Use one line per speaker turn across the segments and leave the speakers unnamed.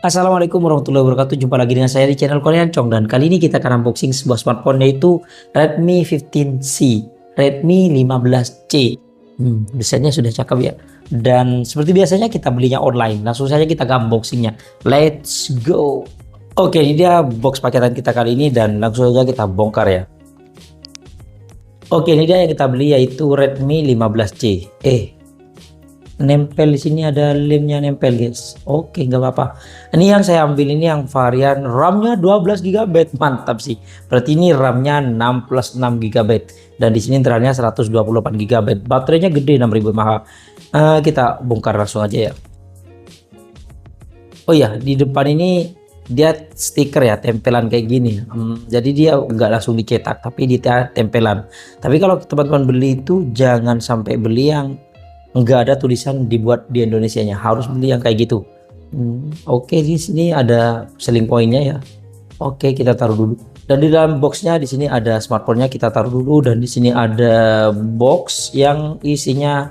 Assalamualaikum warahmatullahi wabarakatuh. Jumpa lagi dengan saya di channel Korean Chong, dan kali ini kita akan unboxing sebuah smartphone, yaitu Redmi 15C, Redmi 15C. Desainnya sudah cakep ya. Dan seperti biasanya kita belinya online. Langsung saja kita ke unboxingnya. Let's go. Oke, ini dia box paketan kita kali ini dan langsung saja kita bongkar ya. Oke, ini dia yang kita beli, yaitu Redmi 15C. Nempel di sini, ada lemnya nempel guys. Oke, nggak apa-apa. Ini yang saya ambil ini yang varian RAM-nya 12 GB. Mantap sih. Berarti ini RAM-nya 6 plus 6 GB dan di sini internalnya 128 GB. Baterainya gede, 6000 mAh. Kita bongkar langsung aja ya. Oh ya, di depan ini dia stiker ya, tempelan kayak gini. Jadi dia nggak langsung dicetak, tapi dia tempelan. Tapi kalau teman-teman beli itu jangan sampai beli yang nggak ada tulisan dibuat di Indonesianya, harus beli yang kayak gitu. Oke, di sini ada selling pointnya ya. Oke, kita taruh dulu. Dan di dalam boxnya di sini ada smartphone-nya, kita taruh dulu. Dan di sini ada box yang isinya,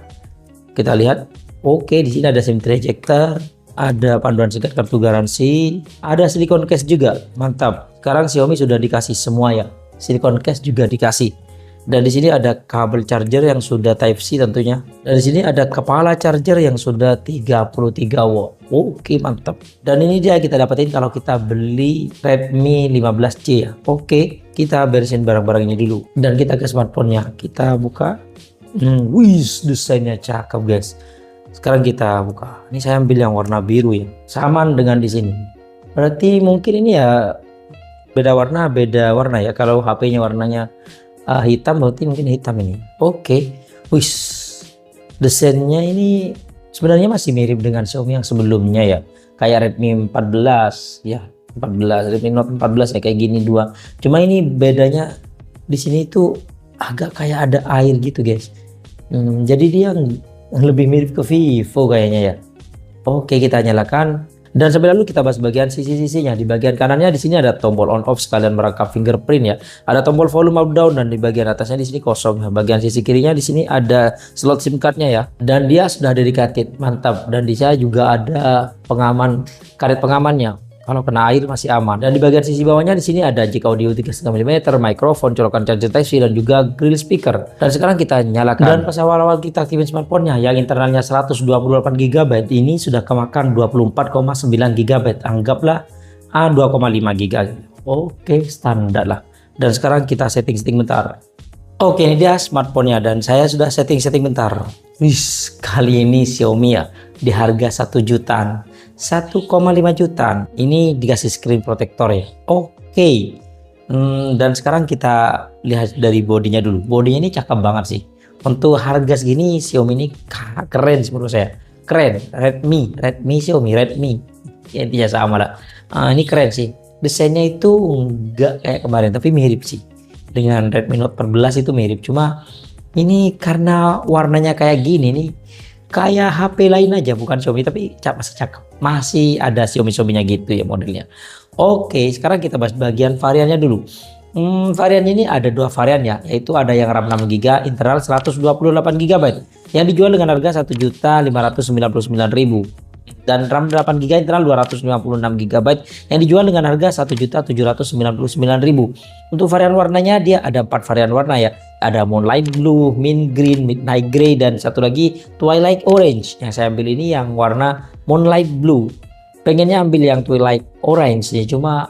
kita lihat. Oke, di sini ada SIM ejector, ada panduan singkat kartu garansi, ada silicone case juga. Mantap. Sekarang Xiaomi sudah dikasih semua ya. Silicone case juga dikasih. Dan di sini ada kabel charger yang sudah Type C tentunya. Dan di sini ada kepala charger yang sudah 33 watt. Oke, mantap. Dan ini dia kita dapetin kalau kita beli Redmi 15C ya. Oke, kita beresin barang-barang ini dulu. Dan kita ke smartphone-nya. Kita buka. Wih, desainnya cakep guys. Sekarang kita buka. Ini saya ambil yang warna biru ya. Samaan dengan di sini. Berarti mungkin ini ya beda warna ya. Kalau HP-nya warnanya hitam, berarti mungkin hitam ini. Oke. Wis, desainnya ini sebenarnya masih mirip dengan Xiaomi yang sebelumnya ya, kayak Redmi 14 ya, 14 Redmi Note 14 ya, kayak gini dua. Cuma ini bedanya di sini tuh agak kayak ada air gitu guys. Jadi dia lebih mirip ke Vivo kayaknya ya. Oke, kita nyalakan. Dan sambil lalu kita bahas bagian sisi-sisinya. Di bagian kanannya di sini ada tombol on off sekalian merangkap fingerprint ya. Ada tombol volume up down, dan di bagian atasnya di sini kosong. Nah, bagian sisi kirinya di sini ada slot SIM cardnya ya. Dan dia sudah dedicated, mantap. Dan di sana juga ada pengaman, karet pengamannya. Kalau kena air masih aman. Dan di bagian sisi bawahnya di sini ada jack audio 3,5 mm, mikrofon, colokan charger Type C, dan juga grill speaker. Dan sekarang kita nyalakan. Dan pas awal-awal kita aktifin smartphone-nya yang internalnya 128 GB, ini sudah kemakan 24,9 GB. Anggaplah 2,5 GB. Oke, standar lah. Dan sekarang kita setting bentar. Oke, ini dia smartphone-nya dan saya sudah setting bentar. Wis, kali ini Xiaomi ya, di harga 1 jutaan. 1,5 jutaan ini dikasih screen protector ya. Oke. Dan sekarang kita lihat dari bodinya dulu. Bodinya ini cakep banget sih. Untuk harga segini Xiaomi ini keren sih menurut saya. Keren. Redmi Xiaomi, Redmi. Ya, intinya sama lah. Ini keren sih. Desainnya itu enggak kayak kemarin, tapi mirip sih. Dengan Redmi Note 14 itu mirip. Cuma ini karena warnanya kayak gini nih, kayak HP lain aja, bukan Xiaomi, tapi masih cakep. Masih ada Xiaomi-nya gitu ya modelnya. Oke, sekarang kita bahas bagian variannya dulu. Varian ini ada dua varian ya, yaitu ada yang RAM 6 GB, internal 128 GB, yang dijual dengan harga 1.599.000. Dan RAM 8 GB internal 256 GB yang dijual dengan harga 1.799.000. Untuk varian warnanya dia ada 4 varian warna ya. Ada Moonlight Blue, Mint Green, Midnight Grey, dan satu lagi Twilight Orange. Yang saya ambil ini yang warna Moonlight Blue. Pengennya ambil yang Twilight Orange nih, cuma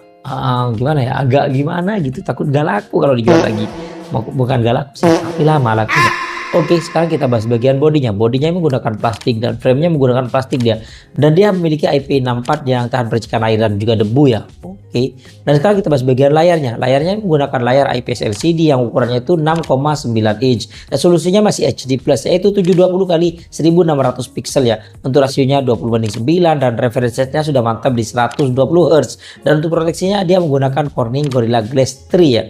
gimana ya, agak gimana gitu, takut gak laku kalau dijual lagi. Bukan gak laku sih, tapi lama lakunya. Oke, sekarang kita bahas bagian bodinya. Bodinya menggunakan plastik dan frame-nya menggunakan plastik dia. Dan dia memiliki IP64 yang tahan percikan air dan juga debu ya. Oke. Dan sekarang kita bahas bagian layarnya. Layarnya menggunakan layar IPS LCD yang ukurannya itu 6,9 inch. Resolusinya masih HD+, yaitu 720 kali 1600 pixel ya. Untuk rasionya 20:9 dan refresh rate-nya sudah mantap di 120 Hz. Dan untuk proteksinya dia menggunakan Corning Gorilla Glass 3 ya.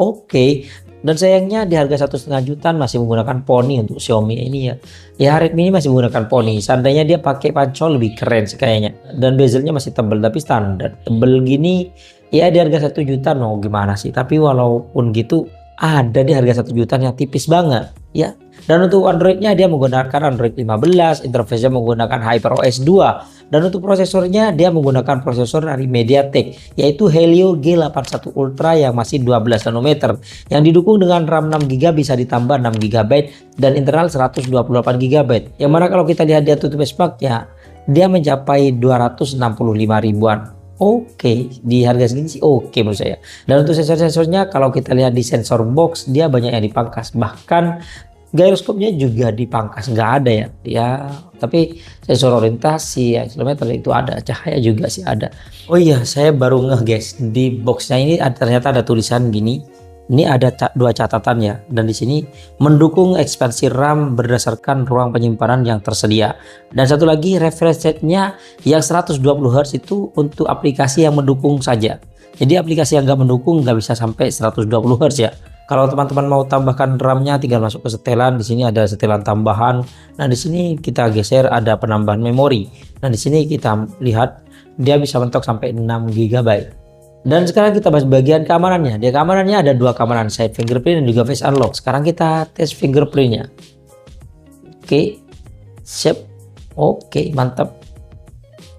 Oke. Dan sayangnya di harga 1,5 jutaan masih menggunakan poni untuk Xiaomi ini ya. Ya, Redmi ini masih menggunakan poni. Seandainya dia pakai pancol lebih keren sih kayaknya. Dan bezelnya masih tebal, tapi standar. Tebel gini ya di harga 1 juta, no gimana sih. Tapi walaupun gitu ada di harga 1 jutaan yang tipis banget. ya. Dan untuk Androidnya dia menggunakan Android 15, interface-nya menggunakan HyperOS 2, dan untuk prosesornya dia menggunakan prosesor dari MediaTek yaitu Helio G81 Ultra yang masih 12 nanometer yang didukung dengan RAM 6 GB bisa ditambah 6 GB dan internal 128 GB, yang mana kalau kita lihat dia tutup benchmarknya dia mencapai 265 ribuan. Oke, di harga segini sih oke menurut saya. Dan untuk sensor-sensornya kalau kita lihat di sensor box dia banyak yang dipangkas, bahkan gyroskopnya juga dipangkas, nggak ada ya. Tapi sensor orientasi, accelerometer itu ada, cahaya juga sih ada. Oh iya, saya baru ngeh guys, di boxnya ini ternyata ada tulisan gini. Ini ada dua catatan ya, dan di sini mendukung ekspansi RAM berdasarkan ruang penyimpanan yang tersedia. Dan satu lagi refresh rate-nya yang 120 Hz itu untuk aplikasi yang mendukung saja. Jadi aplikasi yang nggak mendukung nggak bisa sampai 120 Hz ya. Kalau teman-teman mau tambahkan RAM-nya tinggal masuk ke setelan. Di sini ada setelan tambahan. Nah, di sini kita geser ada penambahan memori. Nah, di sini kita lihat dia bisa mentok sampai 6 GB. Dan sekarang kita bahas bagian keamanannya. Di keamanannya ada dua keamanan, side fingerprint dan juga face unlock. Sekarang kita tes fingerprintnya. Oke, siap. Oke, mantap.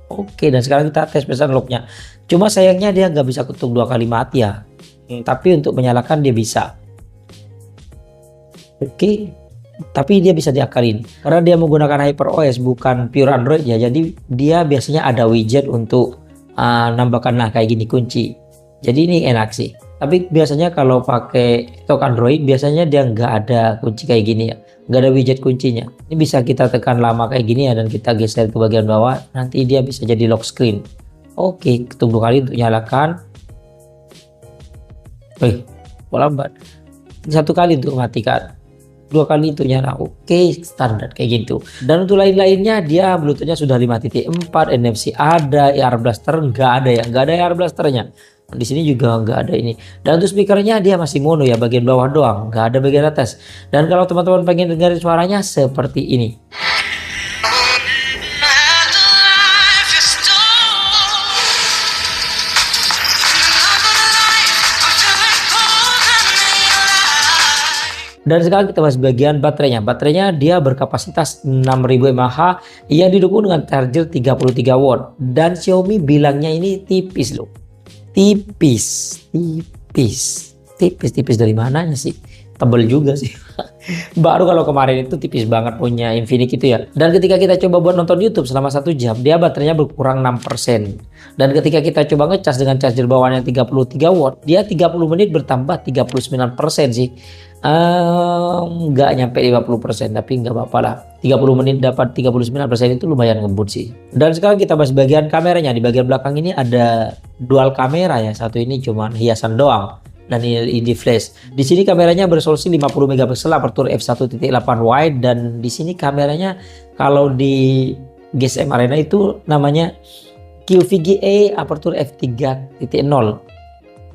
Oke, dan sekarang kita tes face unlocknya. Cuma sayangnya dia nggak bisa ketuk 2 kali mati ya. Tapi untuk menyalakan dia bisa. Oke, tapi dia bisa diakalin karena dia menggunakan HyperOS bukan pure Android ya. Jadi dia biasanya ada widget untuk nambahkan kayak gini kunci. Jadi ini enak sih. Tapi biasanya kalau pakai stok Android biasanya dia nggak ada kunci kayak gini ya, nggak ada widget kuncinya. Ini bisa kita tekan lama kayak gini ya dan kita geser ke bagian bawah, nanti dia bisa jadi lock screen. Oke, ketuk 2 kali untuk nyalakan. Kok lambat? 1 kali untuk matikan, 2 kali untuk nyala. Oke, standar kayak gitu. Dan untuk lain-lainnya dia Bluetoothnya sudah 5.4, NFC ada, AR Blaster nggak ada ya, nggak ada AR Blasternya. Di sini juga nggak ada ini. Dan untuk speakernya dia masih mono ya, bagian bawah doang, nggak ada bagian atas. Dan kalau teman-teman pengen dengerin suaranya seperti ini. Dan sekarang kita bahas bagian baterainya. Baterainya dia berkapasitas 6000 mAh yang didukung dengan charger 33 watt. Dan Xiaomi bilangnya ini tipis loh. Tipis dari mananya sih? Tebel juga sih. Baru kalau kemarin itu tipis banget punya Infinix itu ya. Dan ketika kita coba buat nonton YouTube selama 1 jam, dia baterainya berkurang 6%. Dan ketika kita coba ngecas dengan charger bawaan yang 33 watt, dia 30 menit bertambah 39% sih. Nggak nyampe 50%, tapi nggak apa-apa lah. 30 menit dapat 39% itu lumayan ngebut sih. Dan sekarang kita bahas bagian kameranya. Di bagian belakang ini ada dual kamera ya. Satu ini cuman hiasan doang. Dan ini flash. Di sini kameranya beresolusi 50 megapiksel aperture f1.8 wide, dan di sini kameranya kalau di GSM Arena itu namanya QVGA aperture f3.0.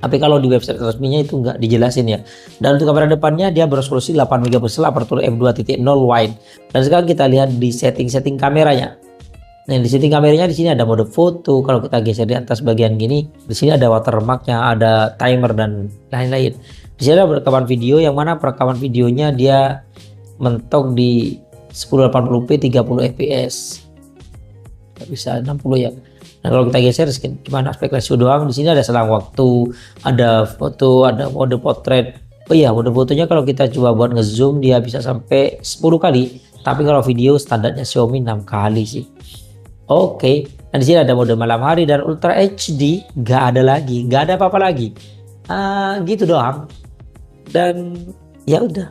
Tapi kalau di website resminya itu nggak dijelasin ya. Dan untuk kamera depannya dia beresolusi 8 megapiksel aperture f2.0 wide. Dan sekarang kita lihat di setting-setting kameranya. Nah, di setting kameranya di sini ada mode foto. Kalau kita geser di atas bagian gini, di sini ada watermarknya, ada timer dan lain-lain. Di sini ada perekaman video, yang mana perekaman videonya dia mentok di 1080p 30 fps. Nggak bisa 60 ya. Nah, kalau kita geser cuma aspek ratio doang. Di sini ada selang waktu, ada foto, ada mode potret. Oh iya, mode fotonya kalau kita coba buat ngezoom dia bisa sampai 10 kali. Tapi kalau video standarnya Xiaomi 6 kali sih. Oke. Nah, di sini ada mode malam hari dan Ultra HD, nggak ada lagi, nggak ada apa-apa lagi. Gitu doang. Dan ya udah.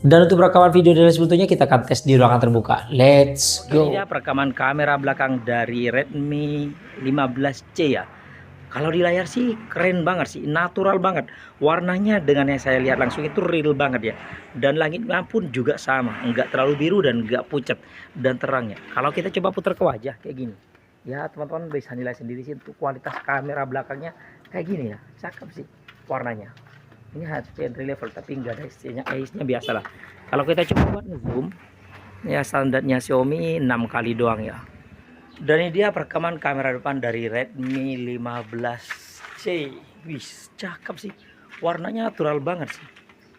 Dan untuk perekaman video dan sebetulnya kita akan tes di ruangan terbuka. Let's go. Ini dia perekaman kamera belakang dari Redmi 15C ya. Kalau di layar sih keren banget sih, natural banget. Warnanya dengan yang saya lihat langsung itu real banget ya. Dan langitnya pun juga sama, nggak terlalu biru dan nggak pucat, dan terangnya. Kalau kita coba putar ke wajah kayak gini, ya teman-teman bisa nilai sendiri sih untuk kualitas kamera belakangnya kayak gini ya. Cakep sih warnanya. Ini HP entry level tapi nggak ada IC-nya biasa lah. Kalau kita coba buat ngezoom, ya standarnya Xiaomi 6 kali doang ya. Dan ini dia perekaman kamera depan dari Redmi 15C. Wih, cakep sih. Warnanya natural banget sih.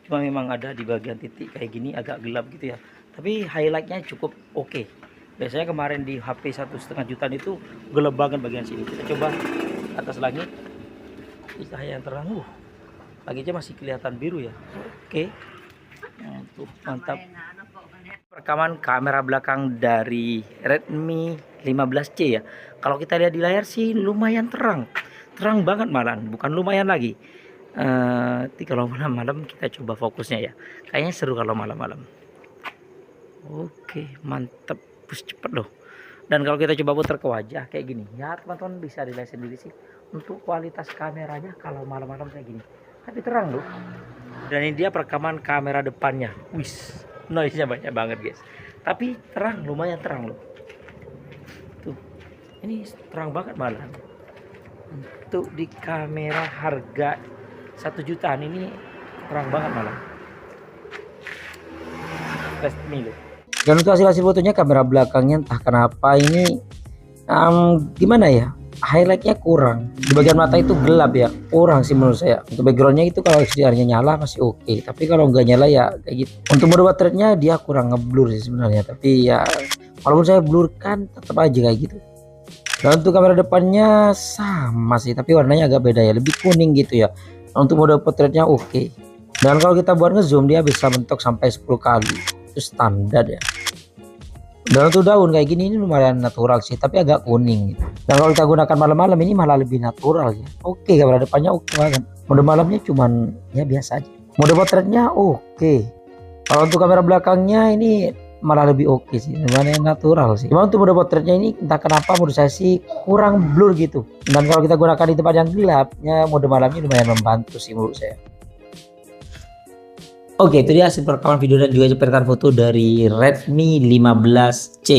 cuma memang ada di bagian titik kayak gini agak gelap gitu ya, tapi highlightnya cukup oke. Biasanya kemarin di HP 1,5 jutaan itu gelap banget bagian sini. Kita coba atas langit, cahaya yang terang, langitnya masih kelihatan biru ya. Oke, mantap. Rekaman kamera belakang dari Redmi 15C ya. Kalau kita lihat di layar sih lumayan terang banget malahan, bukan lumayan lagi. Nanti kalau malam-malam kita coba fokusnya ya, kayaknya seru kalau malam-malam. Oke, mantep, push cepet loh. Dan kalau kita coba putar ke wajah kayak gini ya, teman-teman bisa dilihat sendiri sih untuk kualitas kameranya kalau malam-malam kayak gini, tapi terang loh. Dan ini dia perekaman kamera depannya, wis, noise-nya banyak banget guys, tapi terang, lumayan terang loh. Tuh, ini terang banget malahan. Untuk di kamera harga 1 jutaan ini terang banget malah. Resmi loh. Dan untuk hasil fotonya kamera belakangnya entah kenapa ini gimana ya, highlightnya kurang. Di bagian mata itu gelap ya, kurang sih menurut saya. Untuk backgroundnya itu kalau HDR-nya nyala masih oke, tapi kalau nggak nyala ya kayak gitu. Untuk mode baterainya dia kurang ngeblur sih sebenarnya, tapi ya walaupun saya blur kan tetap aja kayak gitu. Dan untuk kamera depannya sama sih, tapi warnanya agak beda ya, lebih kuning gitu ya. Untuk mode portraitnya oke. Dan kalau kita buat ngezoom dia bisa mentok sampai 10 kali, itu standar ya. Dan untuk daun kayak gini ini lumayan natural sih, tapi agak kuning gitu. Dan kalau kita gunakan malam-malam ini malah lebih natural ya. Oke, kamera depannya oke banget. Mode malamnya cuman ya biasa aja. Mode portraitnya oke. Kalau untuk kamera belakangnya ini malah lebih oke sih, lumayan natural sih. Cuma untuk mode portraitnya ini entah kenapa menurut saya sih kurang blur gitu. Dan kalau kita gunakan di tempat yang gelap, ya mode malamnya lumayan membantu sih menurut saya. Oke, itu dia hasil perekaman video dan juga jepretan foto dari Redmi 15C.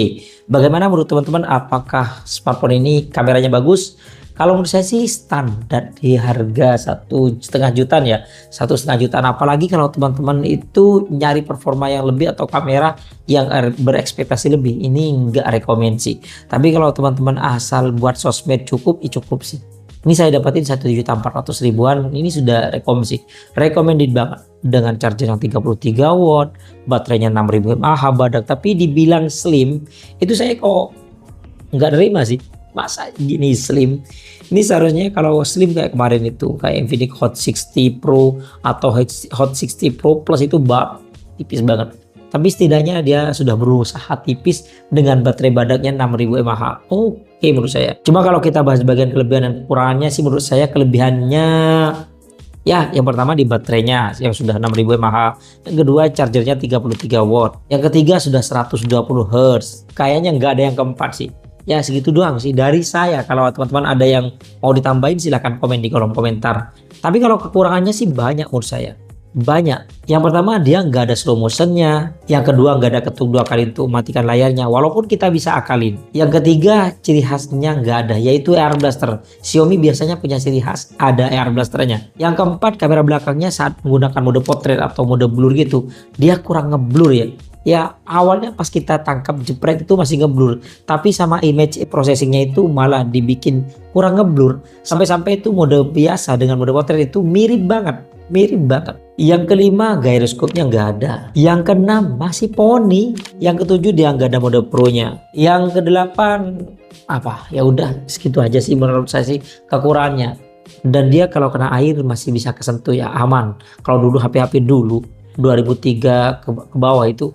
Bagaimana menurut teman-teman? Apakah smartphone ini kameranya bagus? Kalau menurut saya sih standar di harga 1,5 jutaan ya, 1,5 jutaan. Apalagi kalau teman-teman itu nyari performa yang lebih atau kamera yang berekspektasi lebih, ini enggak rekomendasi. Tapi kalau teman-teman asal buat sosmed cukup sih. Ini saya dapatin 1.400.000-an, ini sudah rekomendasi, recommended banget. Dengan charger yang 33 watt, baterainya 6000 mAh badak, tapi dibilang slim, itu saya kok nggak nerima sih. Masa gini slim? Ini seharusnya kalau slim kayak kemarin itu, kayak Infinix Hot 60 Pro atau Hot 60 Pro Plus itu tipis banget. Tapi setidaknya dia sudah berusaha tipis dengan baterai badaknya 6000 mAh. Oke menurut saya. Cuma kalau kita bahas bagian kelebihan dan kekurangannya sih, menurut saya kelebihannya ya yang pertama di baterainya yang sudah 6000 mAh. Yang kedua chargernya 33 watt. Yang ketiga sudah 120 Hz. Kayaknya nggak ada yang keempat sih. Ya segitu doang sih dari saya. Kalau teman-teman ada yang mau ditambahin silahkan komen di kolom komentar. Tapi kalau kekurangannya sih banyak menurut saya. Banyak. Yang pertama dia nggak ada slow motionnya. Yang kedua nggak ada ketuk 2 kali untuk mematikan layarnya, walaupun kita bisa akalin. Yang ketiga ciri khasnya nggak ada, yaitu AR blaster. Xiaomi biasanya punya ciri khas ada AR blasternya. Yang keempat kamera belakangnya saat menggunakan mode portrait atau mode blur gitu, dia kurang ngeblur ya. Ya awalnya pas kita tangkap jepret itu masih ngeblur, tapi sama image processingnya itu malah dibikin kurang ngeblur. Sampai-sampai itu mode biasa dengan mode portrait itu mirip banget. Yang kelima gyroscope-nya nggak ada. Yang keenam masih poni. Yang ketujuh dia nggak ada mode pro-nya. Yang kedelapan apa? Ya udah segitu aja sih menurut saya sih kekurangannya. Dan dia kalau kena air masih bisa kesentuh ya, aman. Kalau dulu HP dulu 2003 ke bawah itu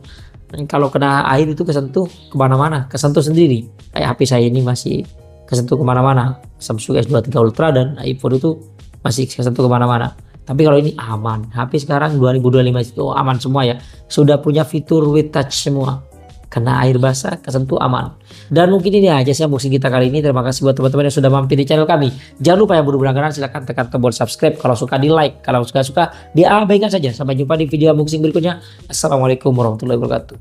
kalau kena air itu kesentuh kemana-mana, kesentuh sendiri. Kayak HP saya ini masih kesentuh kemana-mana. Samsung S23 Ultra dan iPhone itu masih kesentuh kemana-mana. Tapi kalau ini aman. HP sekarang 2025 itu aman semua ya. Sudah punya fitur with touch semua. Kena air basah, kesentuh aman. Dan mungkin ini aja sih unboxing kita kali ini. Terima kasih buat teman-teman yang sudah mampir di channel kami. Jangan lupa yang baru berlangganan silahkan tekan tombol subscribe. Kalau suka di like, kalau suka diabaikan saja. Sampai jumpa di video unboxing berikutnya. Assalamualaikum warahmatullahi wabarakatuh.